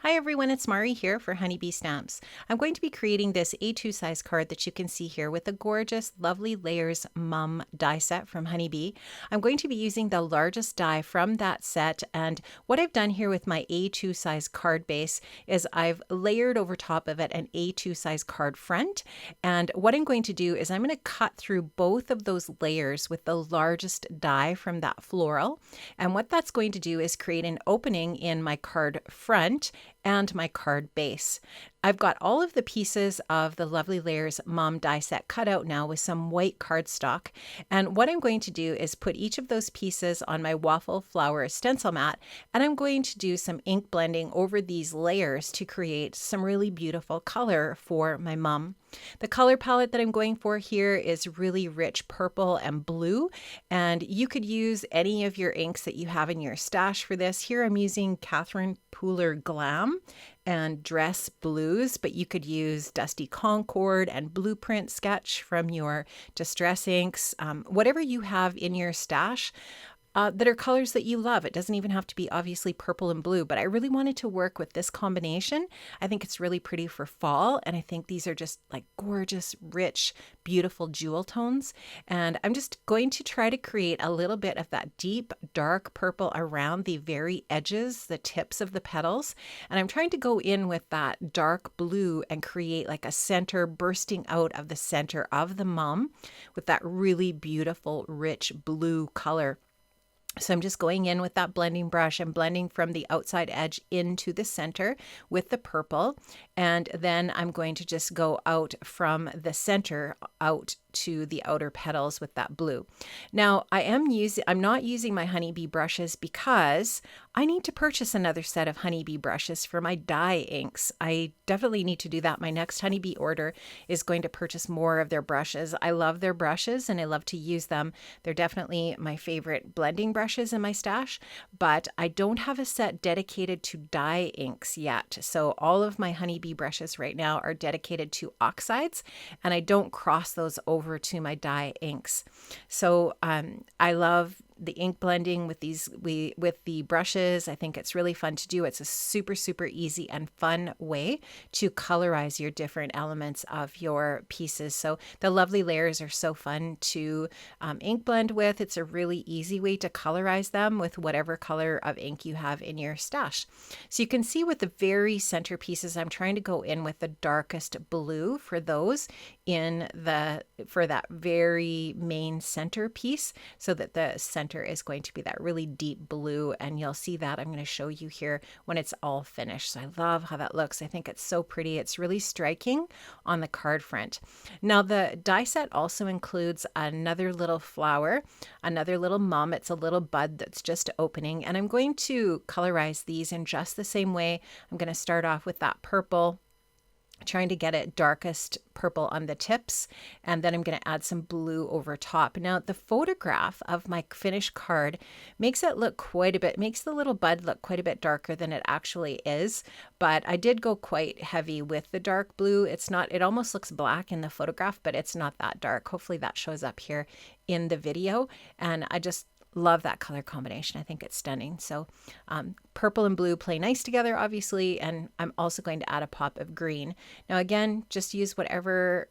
Hi everyone, it's Mari here for Honeybee Stamps. I'm going to be creating this A2 size card that you can see here with the gorgeous Lovely Layers Mum die set from Honeybee. I'm going to be using the largest die from that set, and what I've done here with my A2 size card base is I've layered over top of it an A2 size card front, and what I'm going to do is I'm going to cut through both of those layers with the largest die from that floral, and what that's going to do is create an opening in my card front and my card base. I've got all of the pieces of the Lovely Layers Mom die set cut out now with some white cardstock, and what I'm going to do is put each of those pieces on my waffle flower stencil mat, and I'm going to do some ink blending over these layers to create some really beautiful color for my mum. The color palette that I'm going for here is really rich purple and blue, and you could use any of your inks that you have in your stash for this. Here I'm using Catherine Pooler Glam and Dress Blues, but you could use Dusty Concord and Blueprint Sketch from your Distress inks, whatever you have in your stash. That are colors that you love. It doesn't even have to be obviously purple and blue, but I really wanted to work with this combination. I think it's really pretty for fall, and I think these are just like gorgeous, rich, beautiful jewel tones. And I'm just going to try to create a little bit of that deep, dark purple around the very edges, the tips of the petals. And I'm trying to go in with that dark blue and create like a center bursting out of the center of the mum with that really beautiful, rich blue color. So I'm just going in with that blending brush and blending from the outside edge into the center with the purple. And then I'm going to just go out from the center out to the outer petals with that blue. Now I'm not using my Honeybee brushes because I need to purchase another set of Honeybee brushes for my dye inks. I definitely need to do that. My next Honeybee order is going to purchase more of their brushes. I love their brushes and I love to use them. They're definitely my favorite blending brushes in my stash, but I don't have a set dedicated to dye inks yet. So all of my Honeybee brushes right now are dedicated to oxides, and I don't cross those over to my dye inks. So I love the ink blending with with the brushes. I think it's really fun to do. It's a super easy and fun way to colorize your different elements of your pieces. So the Lovely Layers are so fun to ink blend with. It's a really easy way to colorize them with whatever color of ink you have in your stash. So you can see with the very center pieces, I'm trying to go in with the darkest blue for those for that very main center piece, so that the center is going to be that really deep blue, and you'll see that I'm going to show you here when it's all finished. So I love how that looks. I think it's so pretty. It's really striking on the card front. Now the die set also includes another little flower, another little mum. It's a little bud that's just opening, and I'm going to colorize these in just the same way. I'm going to start off with that purple, trying to get it darkest purple on the tips, and then I'm going to add some blue over top. Now the photograph of my finished card makes the little bud look quite a bit darker than it actually is, but I did go quite heavy with the dark blue. It almost looks black in the photograph, but it's not that dark. Hopefully that shows up here in the video, and I just love that color combination. I think it's stunning. So purple and blue play nice together, obviously, and I'm also going to add a pop of green. Now again, just use whatever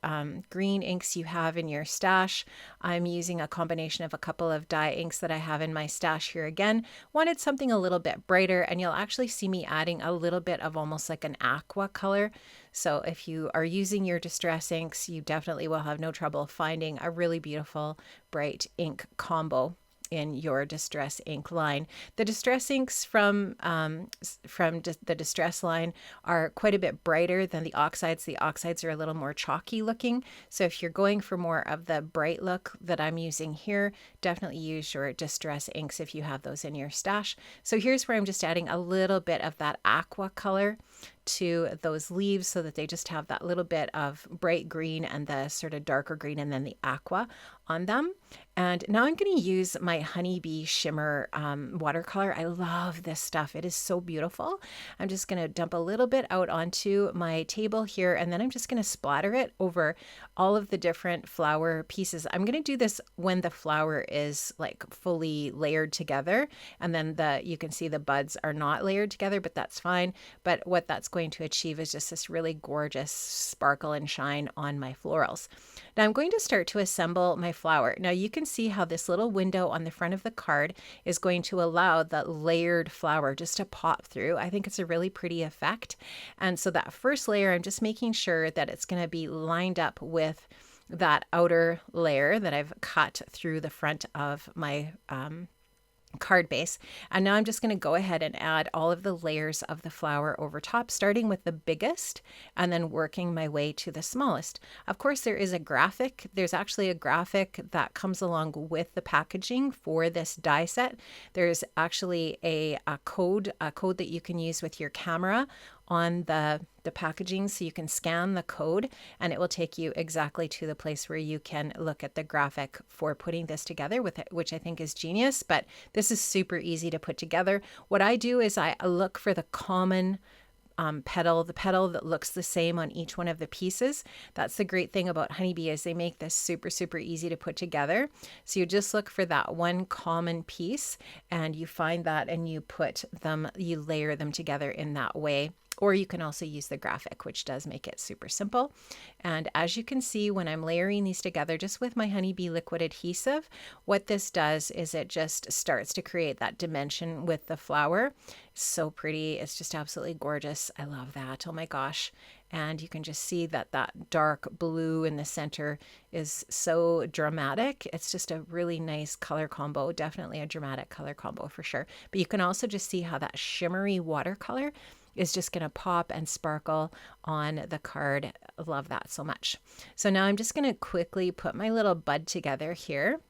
green inks you have in your stash. I'm using a combination of a couple of dye inks that I have in my stash here again. Wanted something a little bit brighter, and you'll actually see me adding a little bit of almost like an aqua color. So if you are using your Distress inks, you definitely will have no trouble finding a really beautiful bright ink combo in your Distress ink line. The Distress inks from the Distress line are quite a bit brighter than the oxides. The oxides are a little more chalky looking. So if you're going for more of the bright look that I'm using here, definitely use your Distress inks if you have those in your stash. So here's where I'm just adding a little bit of that aqua color to those leaves so that they just have that little bit of bright green and the sort of darker green and then the aqua on them. And now I'm going to use my honeybee shimmer watercolor. I love this stuff. It is so beautiful. I'm just going to dump a little bit out onto my table here, and then I'm just going to splatter it over all of the different flower pieces. I'm going to do this when the flower is like fully layered together, and then you can see the buds are not layered together, but that's fine. But what that's going to achieve is just this really gorgeous sparkle and shine on my florals. Now I'm going to start to assemble my flower. Now you can see how this little window on the front of the card is going to allow the layered flower just to pop through. I think it's a really pretty effect. And so that first layer, I'm just making sure that it's going to be lined up with that outer layer that I've cut through the front of my card base. And now I'm just going to go ahead and add all of the layers of the flower over top, starting with the biggest and then working my way to the smallest. Of course, there is a graphic. There's actually a graphic that comes along with the packaging for this die set. There's actually a code that you can use with your camera on the packaging, so you can scan the code and it will take you exactly to the place where you can look at the graphic for putting this together with it, which I think is genius. But this is super easy to put together. What I do is I look for the common petal, the petal that looks the same on each one of the pieces. That's the great thing about honeybee, is they make this super, super easy to put together. So you just look for that one common piece and you find that and you you layer them together in that way. Or you can also use the graphic, which does make it super simple. And as you can see, when I'm layering these together just with my honeybee liquid adhesive, what this does is it just starts to create that dimension with the flower. It's so pretty. It's just absolutely gorgeous. I love that. Oh my gosh. And you can just see that that dark blue in the center is so dramatic. It's just a really nice color combo, definitely a dramatic color combo for sure. But you can also just see how that shimmery watercolor is just going to pop and sparkle on the card. I love that so much. So now I'm just going to quickly put my little bud together here.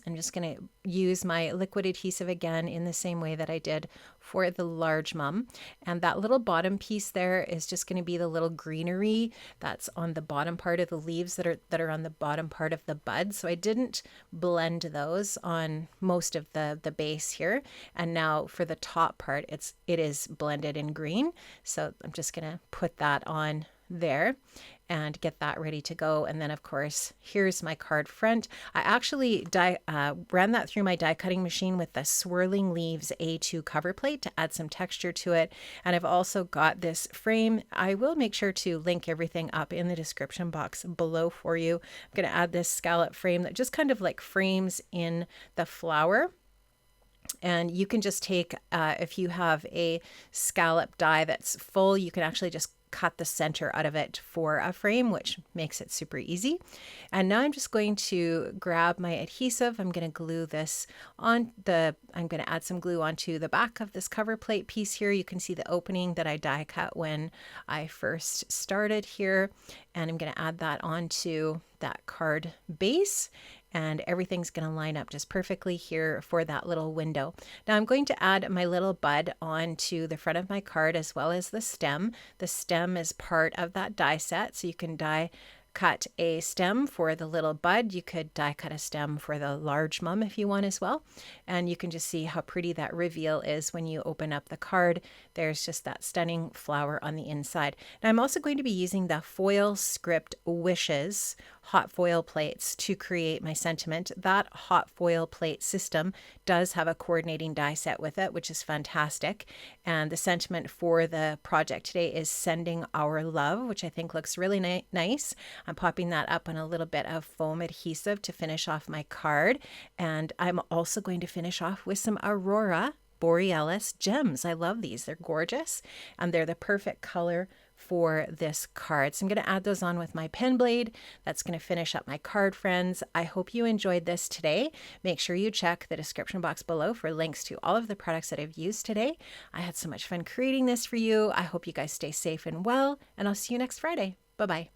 I'm just going to use my liquid adhesive again in the same way that I did for the large mum. And that little bottom piece there is just going to be the little greenery that's on the bottom part of the leaves that are on the bottom part of the bud. So I didn't blend those on most of the base here. And now for the top part, it is blended in green. So I'm just going to put that on there and get that ready to go. And then of course, here's my card front. I actually ran that through my die cutting machine with the Swirling Leaves A2 cover plate to add some texture to it. And I've also got this frame. I will make sure to link everything up in the description box below for you. I'm going to add this scallop frame that just kind of like frames in the flower. And you can just take, if you have a scallop die that's full, you can actually just cut the center out of it for a frame, which makes it super easy. And now I'm just going to grab my adhesive. I'm going to glue this on I'm going to add some glue onto the back of this cover plate piece here. You can see the opening that I die cut when I first started here. And I'm going to add that onto that card base. And everything's going to line up just perfectly here for that little window. Now I'm going to add my little bud onto the front of my card as well as the stem. The stem is part of that die set, so you can die cut a stem for the little bud. You could die cut a stem for the large mum if you want as well. And you can just see how pretty that reveal is when you open up the card. There's just that stunning flower on the inside. Now I'm also going to be using the Foil Script Wishes hot foil plates to create my sentiment. That hot foil plate system does have a coordinating die set with it, which is fantastic. And the sentiment for the project today is Sending Our Love, which I think looks really nice. I'm popping that up on a little bit of foam adhesive to finish off my card. And I'm also going to finish off with some Aurora Borealis gems. I love these. They're gorgeous and they're the perfect color for this card. So I'm going to add those on with my pen blade. That's going to finish up my card, friends. I hope you enjoyed this today. Make sure you check the description box below for links to all of the products that I've used today. I had so much fun creating this for you. I hope you guys stay safe and well, and I'll see you next Friday. Bye-bye.